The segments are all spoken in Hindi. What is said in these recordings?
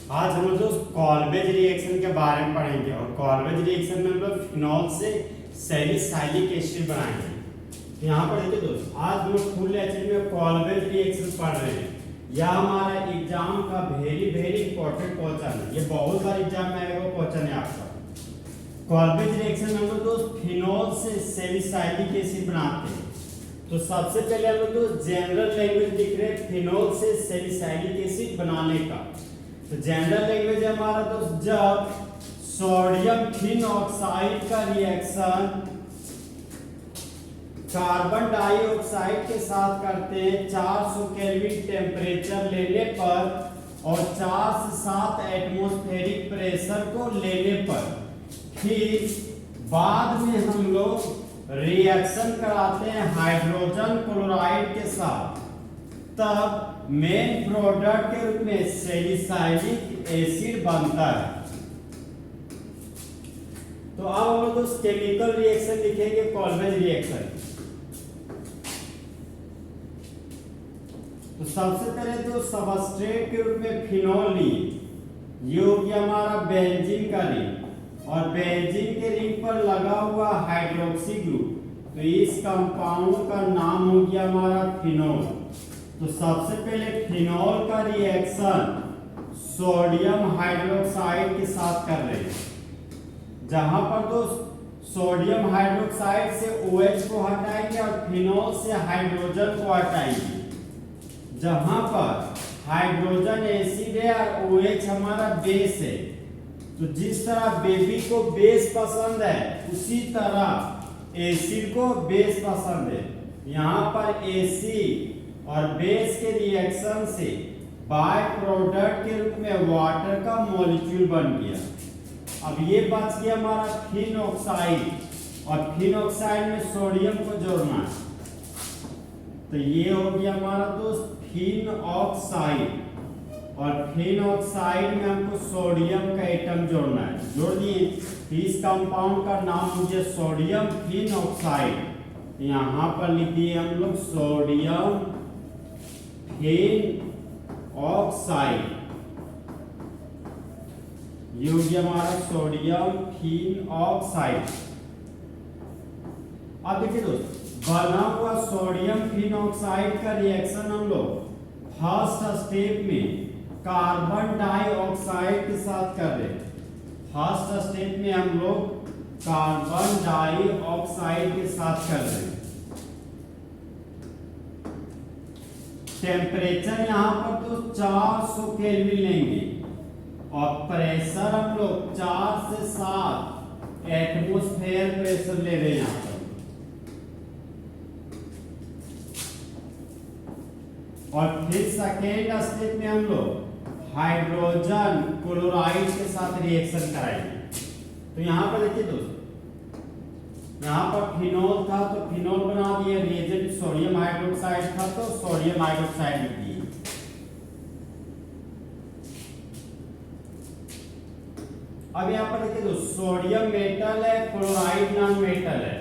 आज हम लोग दोस्त कॉल्वेज रिएक्शन के बारे में पढ़ेंगे और कॉल्वेज रिएक्शन में हम लोग फिनॉल से सैलिसाइलिक एसिड बनाएंगे। तो यहाँ पर देखिए दोस्त, आज हम लोग फुल लेक्चर में कॉल्वेज रिएक्शन पढ़ रहे हैं। यह हमारा एग्जाम का वेरी वेरी इंपॉर्टेंट क्वेश्चन है। ये बहुत बार एग्जाम में आएगा क्वेश्चन है आपका। कॉल्वेज रिएक्शन में हम लोग दोस्त फिनॉल से सैलिसाइलिक एसिड बनाते हैं। तो सबसे पहले हम लोग दोस्त जनरल लैंग्वेज लिख रहे हैं फिनॉल से सैलिसाइलिक एसिड बनाने का। तो जनरल लैंग्वेज है हमारा दोस्त, जब सोडियम थिन ऑक्साइड का रिएक्शन कार्बन डाइऑक्साइड के साथ करते हैं 400 केल्विन टेम्परेचर लेने पर और 4 से 7 एटमॉस्फेरिक प्रेशर को लेने पर, फिर बाद में हम लोग रिएक्शन कराते हैं हाइड्रोजन क्लोराइड के साथ, तब मेन प्रोडक्ट के रूप में सैलिसाइलिक एसिड बनता है। तो अब हम लोग उस केमिकल रिएक्शन लिखेंगे कॉल्वेज रिएक्शन। तो सबसे पहले तो सबस्ट्रेट के रूप में फिनॉल लिए, ये हो गया हमारा बेंजीन का रिंग और बेंजीन के रिंग पर लगा हुआ हाइड्रोक्सी ग्रुप, तो इस कंपाउंड का नाम हो गया हमारा फिनॉल। तो सबसे पहले फिनॉल का रिएक्शन सोडियम हाइड्रोक्साइड के साथ कर रहे हैं, जहां पर तो सोडियम हाइड्रोक्साइड से OH को हटाएंगे और फिनॉल से हाइड्रोजन को हटाएंगे। जहां पर हाइड्रोजन एसिड है और OH हमारा बेस है, तो जिस तरह बेबी को बेस पसंद है उसी तरह एसिड को बेस पसंद है। यहाँ पर एसिड और बेस के रिएक्शन से बाय प्रोडक्ट के रूप में वाटर का मॉलिक्यूल बन गया। अब ये बच गया हमारा थिन ऑक्साइड और थिन ऑक्साइड में सोडियम को जोड़ना है, तो ये हो गया हमारा दोस्त थिन ऑक्साइड और थिन ऑक्साइड में हमको सोडियम का एटम जोड़ना है। जोड़ दिए, इस कंपाउंड का नाम हो गया सोडियम थिन ऑक्साइड। यहाँ पर लिख दिए हम लोग सोडियम थिन ऑक्साइड, ये हो गया हमारा सोडियम थिन ऑक्साइड। अब देखिए दोस्त, बना हुआ सोडियम थिन ऑक्साइड का रिएक्शन हम लोग फर्स्ट स्टेप में कार्बन डाइऑक्साइड के साथ कर रहे हैं। फर्स्ट स्टेप में हम लोग कार्बन डाइऑक्साइड के साथ कर रहे हैं। टेम्परेचर यहाँ पर तो 400 केल्विन लेंगे और प्रेशर हम लोग 4 से 7 एटमॉस्फेयर प्रेशर ले रहे हैं यहाँ पर। और फिर सेकेंड स्टेप में हम लोग हाइड्रोजन क्लोराइड के साथ रिएक्शन कराएंगे। तो यहाँ पर देखिए दोस्तों, यहाँ पर फिनॉल था तो फिनॉल बना दिए, रिएजेंट सोडियम हाइड्रोक्साइड था तो सोडियम हाइड्रोक्साइड लिख दिए। अब यहाँ पर देखिए दोस्तों, सोडियम मेटल है, क्लोराइड नॉन मेटल है।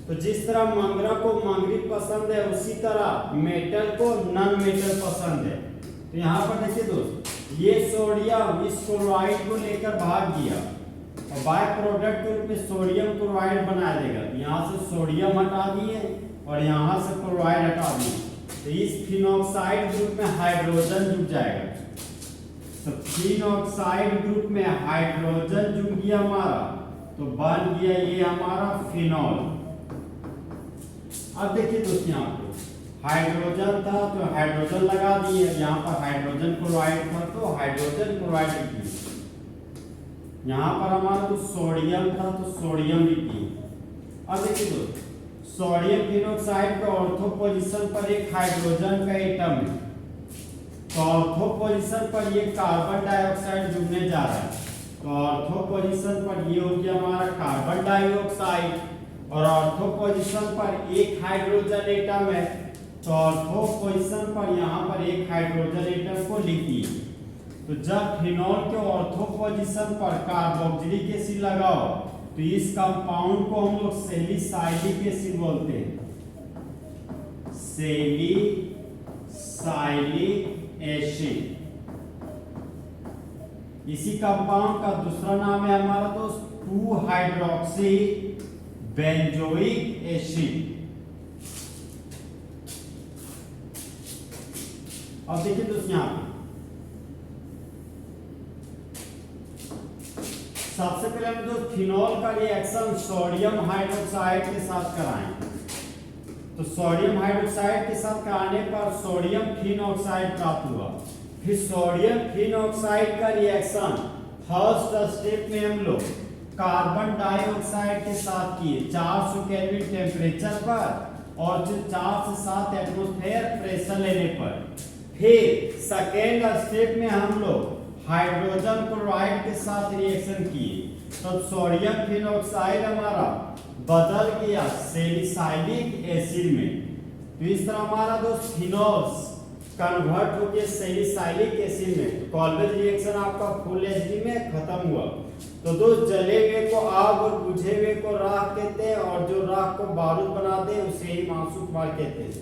तो जिस तरह मंगरा को मंगरी पसंद है उसी तरह मेटल को नॉन मेटल पसंद है। तो यहाँ पर देखिए दोस्त, ये सोडियम इस क्लोराइड को लेकर भाग गया और बाय प्रोडक्ट के रूप में सोडियम क्लोराइड बना देगा। यहाँ से सोडियम हटा दिए और यहाँ से क्लोराइड हटा दिए, तो इस फिनॉक्साइड ग्रुप में हाइड्रोजन जुड़ जाएगा। तो फिनॉक्साइड ग्रुप में हाइड्रोजन जुड़ गया हमारा, तो बन गया ये हमारा फिनॉल। अब देखिए दोस्तों, यहाँ पे हाइड्रोजन था तो हाइड्रोजन लगा दिए, यहाँ पर हाइड्रोजन क्लोराइड था तो हाइड्रोजन क्लोराइड लिख दिए। यहाँ पर हमारा तो सोडियम था तो सोडियम लिख दिए। अब देखिए दोस्तों, सोडियम फिनॉक्साइड के ऑर्थो पोजीशन पर एक हाइड्रोजन का एटम है, तो ऑर्थो पोजीशन पर ये कार्बन डाइऑक्साइड जुड़ने जा रहा है। तो ऑर्थो पोजीशन पर ये हो गया हमारा कार्बन डाइऑक्साइड और ऑर्थो पोजीशन पर एक हाइड्रोजन एटम है, तो ऑर्थो पोजीशन पर यहाँ पर एक हाइड्रोजन एटम को लिख दिए। तो जब फिनॉल के ऑर्थो पोजीशन पर कार्बोक्सिलिक एसिड लगाओ तो इस कंपाउंड को हम लोग सैलिसाइलिक एसिड बोलते हैं। Salicylic acid. इसी कंपाउंड का दूसरा नाम है हमारा दोस्त 2 हाइड्रोक्सी बेंजोइक एसिड। अब देखिए दोस्त यहां पे सबसे पहले हम जो फिनॉल का रिएक्शन सोडियम हाइड्रोक्साइड के साथ कराएंगे। तो सोडियम हाइड्रोक्साइड के साथ कराने पर सोडियम फिनॉक्साइड प्राप्त हुआ। फिर सोडियम फिनॉक्साइड का रिएक्शन फर्स्ट स्टेप में हम लोग कार्बन डाइऑक्साइड के साथ किए 400 केल्विन टेम्परेचर पर और 4 से 7 एटमॉस्फेयर प्रेशर लेने पर। फिर सेकेंड स्टेप में हम लोग हाइड्रोजन क्लोराइड के साथ रिएक्शन किए, तब सोडियम फिनॉक्साइड हमारा बदल गया सैलिसाइलिक एसिड में। तो इस तरह हमारा दोस्त फिनॉल्स कन्वर्ट हो गया सैलिसाइलिक एसिड में। कॉल्वेज रिएक्शन आपका फुल एचडी में खत्म हुआ। तो दोस्त जले हुए को आग और बुझे हुए को राख कहते हैं, और जो राख को बारूद बनाते हैं उसे ही मासूक मार कहते हैं।